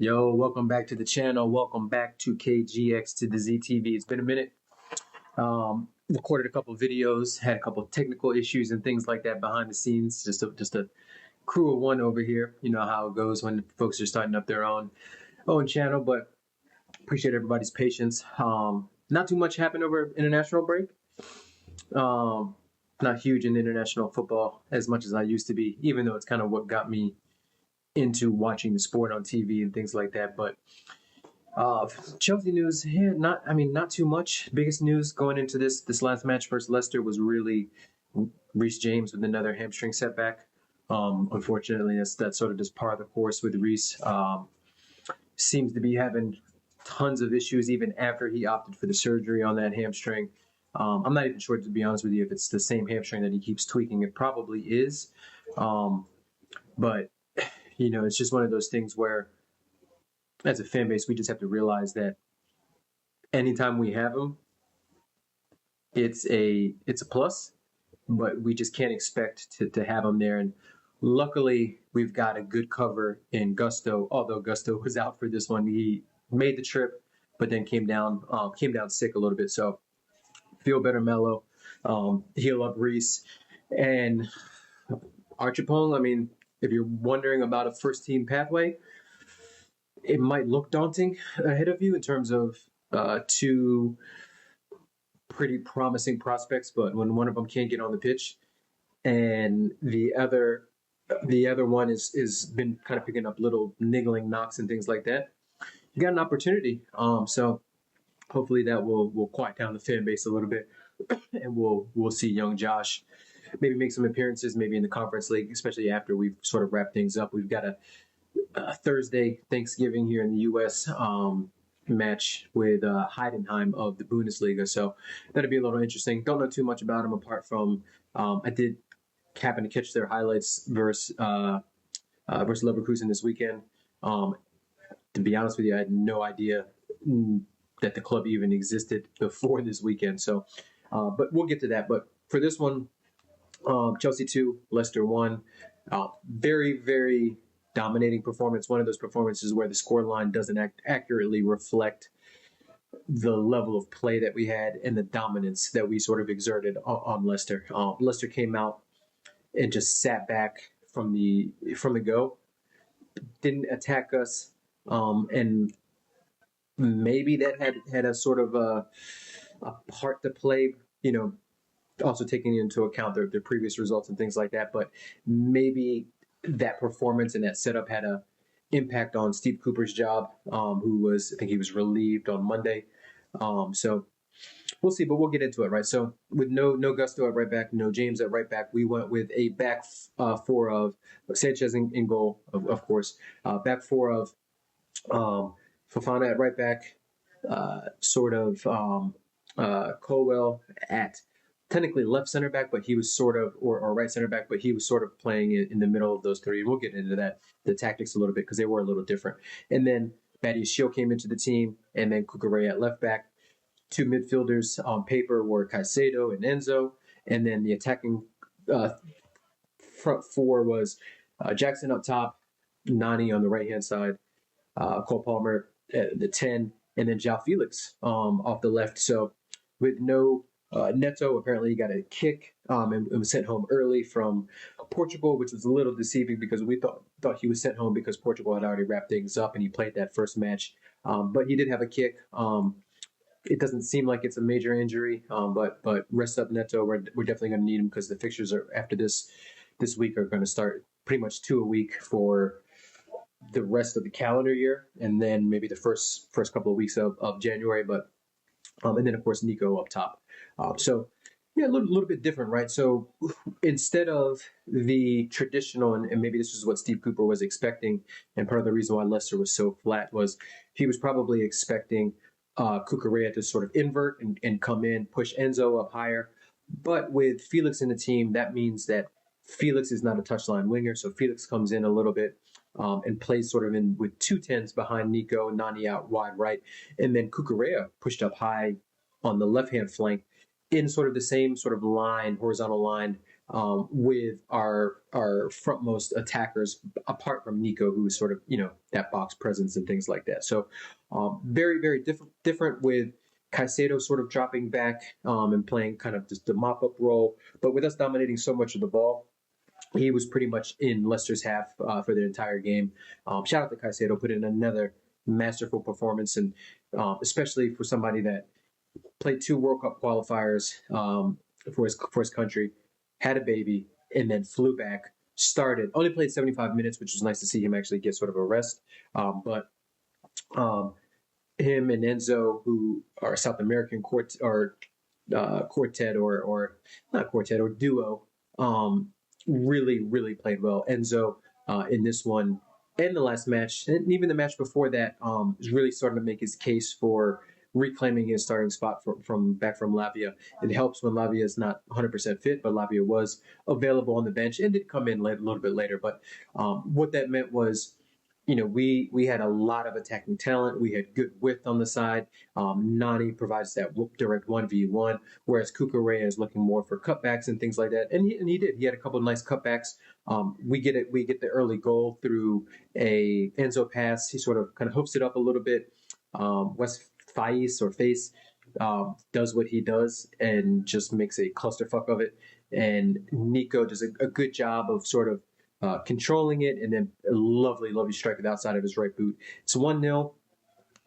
Yo, welcome back to the channel. Welcome back to KGX to the ZTV. It's been a minute. Recorded a couple of videos, had a couple of technical issues and things like that behind the scenes. Just a crew of one over here. You know how it goes when folks are starting up their own channel, but appreciate everybody's patience. Not too much happened over international break. Not huge in international football as much as I used to be, even though it's kind of what got me into watching the sport on TV and things like that. But Chelsea news here, not too much. Biggest news going into this last match versus Leicester was really Reece James with another hamstring setback. Unfortunately, that's sort of just par of the course with Reece. Seems to be having tons of issues even after he opted for the surgery on that hamstring. I'm not even sure, to be honest with you, if it's the same hamstring that he keeps tweaking. It probably is. But you know, it's just one of those things where, as a fan base, we just have to realize that anytime we have him, it's a plus, but we just can't expect to have him there. And luckily, we've got a good cover in Gusto. Although Gusto was out for this one, he made the trip, but then came down sick a little bit. So feel better, Mello. Heal up Reece and Archipong. I mean, if you're wondering about a first-team pathway, it might look daunting ahead of you in terms of two pretty promising prospects, but when one of them can't get on the pitch and the other one is been kind of picking up little niggling knocks and things like that, you got an opportunity. So hopefully that will quiet down the fan base a little bit, and we'll see young Josh maybe make some appearances, maybe in the Conference League, especially after we've sort of wrapped things up. We've got a Thursday Thanksgiving here in the U.S. Match with Heidenheim of the Bundesliga, so that'll be a little interesting. Don't know too much about him apart from I did happen to catch their highlights versus Leverkusen this weekend. To be honest with you, I had no idea that the club even existed before this weekend. So, but we'll get to that. But for this one, Chelsea 2, Leicester 1. Very, very dominating performance. One of those performances where the scoreline doesn't accurately reflect the level of play that we had and the dominance that we sort of exerted on Leicester. Leicester came out and just sat back from the go, didn't attack us, and maybe that had a sort of a part to play, you know, also taking into account their previous results and things like that. But maybe that performance and that setup had an impact on Steve Cooper's job, I think he was relieved on Monday. So we'll see, but we'll get into it, right? So with no Gusto at right back, no James at right back, we went with a back four of Sanchez in goal, of course. Back four of Fofana at right back, Colwell at technically left center back, but he was sort of, or right center back, but he was sort of playing in the middle of those three. And we'll get into that, the tactics a little bit, because they were a little different. And then Badiashile came into the team, and then Cucurella at left back. Two midfielders on paper were Caicedo and Enzo. And then the attacking front four was Jackson up top, Nani on the right-hand side, Cole Palmer at the 10, and then João Felix off the left. So with no Neto, apparently he got a kick and was sent home early from Portugal, which was a little deceiving because we thought he was sent home because Portugal had already wrapped things up and he played that first match. But he did have a kick. It doesn't seem like it's a major injury, but rest up Neto. We're definitely going to need him because the fixtures are after this week are going to start pretty much 2 a week for the rest of the calendar year, and then maybe the first couple of weeks of January. But and then of course Nico up top. So yeah, a little bit different, right? So instead of the traditional, and maybe this is what Steve Cooper was expecting, and part of the reason why Leicester was so flat was he was probably expecting Cucurella to sort of invert and come in, push Enzo up higher. But with Felix in the team, that means that Felix is not a touchline winger, so Felix comes in a little bit and plays sort of in with 2 10s behind Nico, Nani out wide right, and then Cucurella pushed up high on the left-hand flank in sort of the same sort of line, horizontal line with our frontmost attackers, apart from Nico, who is sort of that box presence and things like that. So very very different with Caicedo sort of dropping back and playing kind of just the mop up role, but with us dominating so much of the ball. He was pretty much in Leicester's half for the entire game. Shout out to Caicedo, put in another masterful performance, and especially for somebody that played 2 World Cup qualifiers for his country, had a baby, and then flew back. Started only played 75 minutes, which was nice to see him actually get sort of a rest. But him and Enzo, who are South American quartet or not quartet or duo, really played well. Enzo in this one and the last match, and even the match before that, is really starting to make his case for reclaiming his starting spot from Lavia. It helps when Lavia is not 100% fit, but Lavia was available on the bench and did come in a little bit later. But what that meant was, we had a lot of attacking talent. We had good width on the side. Nani provides that direct 1v1, whereas Cucurella is looking more for cutbacks and things like that. And he did. He had a couple of nice cutbacks. We get the early goal through a Enzo pass. He sort of kind of hoofs it up a little bit. West Face does what he does and just makes a clusterfuck of it. And Nico does a good job of sort of controlling it, and then a lovely strike with the outside of his right boot. It's 1-0.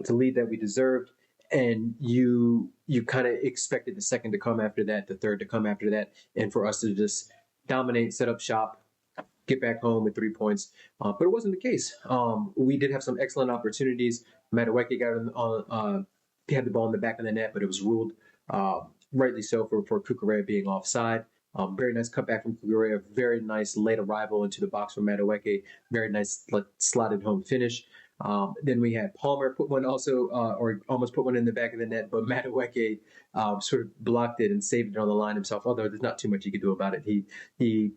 It's a lead that we deserved, and you kind of expected the second to come after that, the third to come after that, and for us to just dominate, set up shop, get back home with 3 points. But it wasn't the case. We did have some excellent opportunities. Madueke had the ball in the back of the net, but it was ruled rightly so for Cucurella being offside. Very nice cutback from Cucurella. Very nice late arrival into the box from Madueke. Very nice slotted home finish. Then we had Palmer put one also, or almost put one in the back of the net, but Madueke sort of blocked it and saved it on the line himself. Although there's not too much he could do about it. He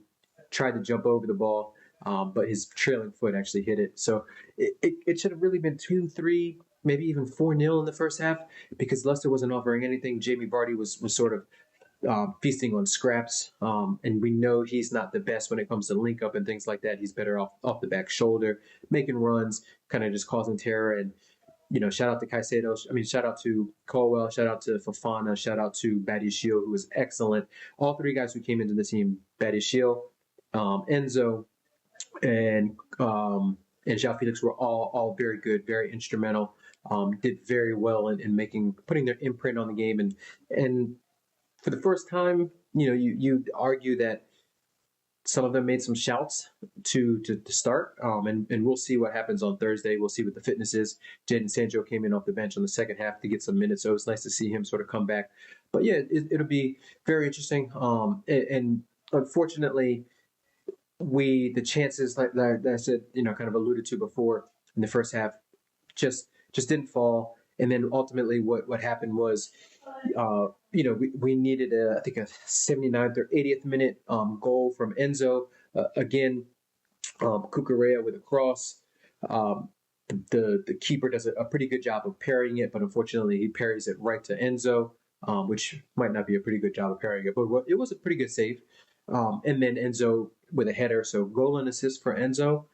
tried to jump over the ball, but his trailing foot actually hit it. So it should have really been 2-3, maybe even 4-0 in the first half, because Leicester wasn't offering anything. Jamie Vardy was sort of feasting on scraps, and we know he's not the best when it comes to link up and things like that. He's better off the back shoulder, making runs, kind of just causing terror. And shout out to Caicedo. Shout out to Colwell. Shout out to Fofana. Shout out to Badiashile, who was excellent. All 3 guys who came into the team: Badiashile, Enzo, and João Felix were all very good, very instrumental. Did very well in putting their imprint on the game, and for the first time, you'd argue that some of them made some shouts to start, and we'll see what happens on Thursday. We'll see what the fitness is. Jadon Sancho came in off the bench on the second half to get some minutes, so it's nice to see him sort of come back. But yeah, it'll be very interesting. And unfortunately, the chances like I said, kind of alluded to before in the first half, just didn't fall. And then ultimately, what happened was, we needed I think a 79th or 80th minute goal from Enzo. Again, Cucurella with a cross. The keeper does a pretty good job of parrying it, but unfortunately he parries it right to Enzo, which might not be a pretty good job of parrying it, but it was a pretty good save. And then Enzo with a header, so goal and assist for Enzo.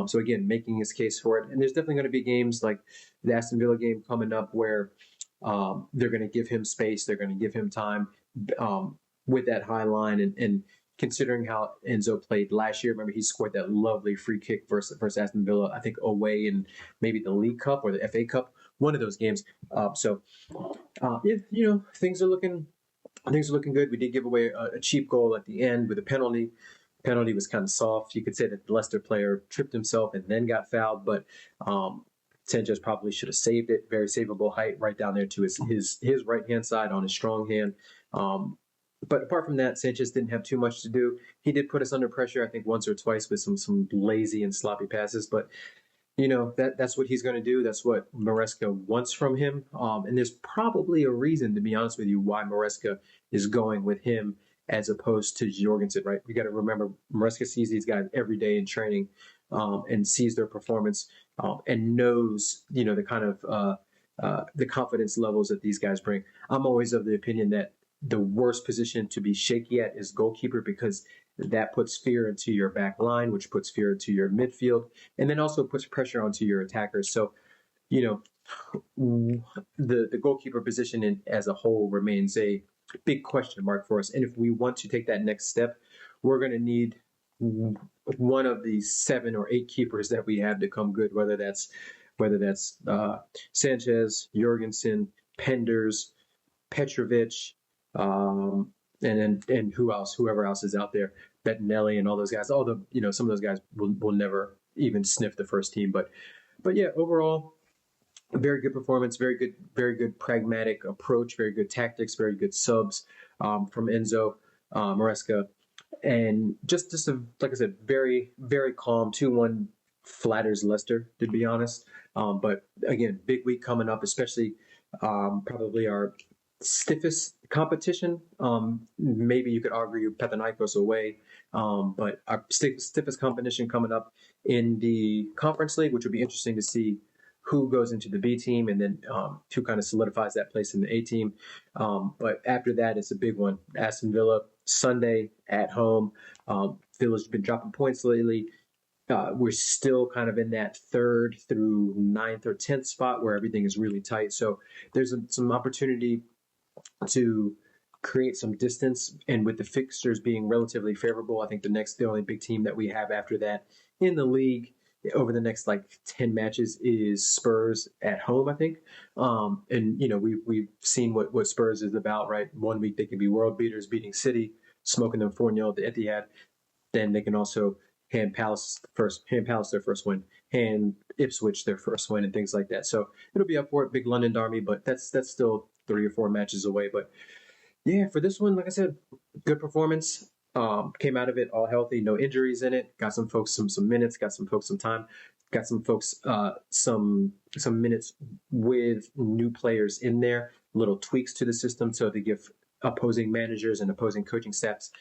So again, making his case for it. And there's definitely going to be games like the Aston Villa game coming up where they're going to give him space. They're going to give him time with that high line. And considering how Enzo played last year, remember he scored that lovely free kick versus Aston Villa, I think away in maybe the League Cup or the FA Cup, one of those games. Things are looking good. We did give away a cheap goal at the end with a penalty. Penalty was kind of soft. You could say that the Leicester player tripped himself and then got fouled, but Sanchez probably should have saved it. Very savable height right down there to his right hand side on his strong hand. But apart from that, Sanchez didn't have too much to do. He did put us under pressure, I think, once or twice with some lazy and sloppy passes. But that's what he's going to do. That's what Maresca wants from him. And there's probably a reason, to be honest with you, why Maresca is going with him as opposed to Jorgensen, right? We got to remember Maresca sees these guys every day in training and sees their performance and knows, the kind of the confidence levels that these guys bring. I'm always of the opinion that the worst position to be shaky at is goalkeeper, because that puts fear into your back line, which puts fear into your midfield, and then also puts pressure onto your attackers. So, you know, the goalkeeper position as a whole remains a big question mark for us. And if we want to take that next step, we're going to need one of the 7 or 8 keepers that we have to come good, whether that's Sanchez, Jorgensen, Penders, Petrovic, and who else? Whoever else is out there, Bettinelli and all those guys. Some of those guys will never even sniff the first team. But yeah, overall, very good performance, very good pragmatic approach, very good tactics, very good subs from Enzo Maresca, and just like I said, very calm. 2-1 flatters Leicester, to be honest. But again, big week coming up, especially probably our stiffest competition. Maybe you could argue Panathinaikos away, but our stiffest competition coming up in the Conference League, which would be interesting to see who goes into the B team, and then who kind of solidifies that place in the A team. But after that, it's a big one. Aston Villa, Sunday at home. Villa's been dropping points lately. We're still kind of in that 3rd through 9th or 10th spot where everything is really tight. So there's some opportunity to create some distance. And with the fixtures being relatively favorable, I think the only big team that we have after that in the league over the next like 10 matches is Spurs at home, I think. And, we've seen what Spurs is about, right? One week they can be world beaters, beating City, smoking them 4-0 at the Etihad. Then they can also hand Palace their first win, hand Ipswich their first win, and things like that. So it'll be up for it, big London derby, but that's still 3 or 4 matches away. But yeah, for this one, like I said, good performance. Came out of it all healthy, no injuries in it. Got some folks some minutes, got some folks some time, got some folks some minutes with new players in there, little tweaks to the system so to give opposing managers and opposing coaching staffs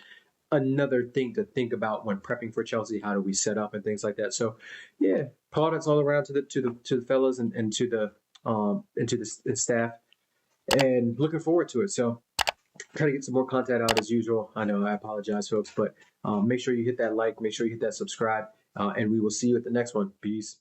another thing to think about when prepping for Chelsea. How do we set up and things like that? So yeah, plaudits all around to the fellas and to the staff, and looking forward to it. So try to get some more content out as usual. I know, I apologize, folks, but make sure you hit that like, make sure you hit that subscribe, and we will see you at the next one. Peace.